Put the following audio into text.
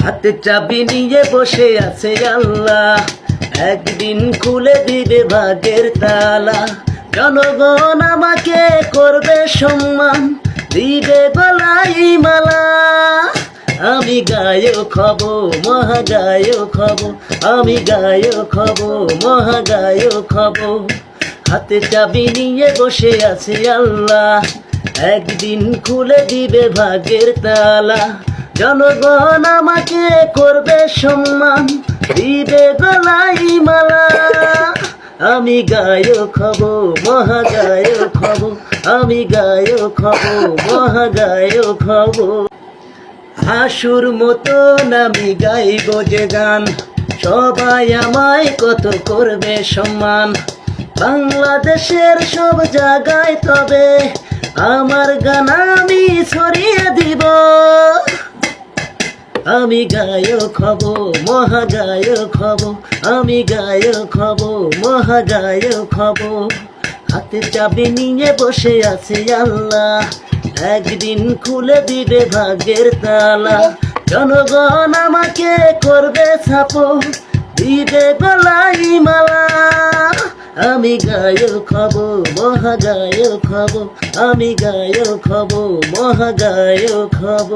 হাতে চাবি নিয়ে বসে আছে আল্লাহ, একদিন খুলে দিবে ভাগ্যের তালা। জনগণ আমাকে করবে সম্মান, দিবে গলায় মালা। আমি গায়ক হব, মহাগায়ক হব, আমি গায়ক হব, মহাগায়ক হব। হাতে চাবি নিয়ে বসে আছে আল্লাহ, একদিন খুলে দিবে ভাগ্যের তালা। জনগণ আমাকে করবে সম্মান, দিবে গলায় মালা। আমি গায়ক হব, মহাগায়ক হব, আমি গায়ক হব, মহাগায়ক হব। হাসুর মতন আমি গাইব যে গান, সবাই আমায় কত করবে সম্মান। বাংলাদেশের সব জায়গায় তবে আমার গান আমি ছড়িয়ে দিব। আমি গায়ক হব, মহাগায়ক হব, আমি গায়ক হব, মহাগায়ক হব। হাতে চাবি নিয়ে বসে আছে আল্লাহ, একদিন খুলে দিবে ভাগ্যের তালা। জনগণ আমাকে করবে ছাপো, দিবে গলায় মালা। আমি গায়ক হব, মহাগায়ক হব, আমি গায়ক হব, মহাগায়ক হব।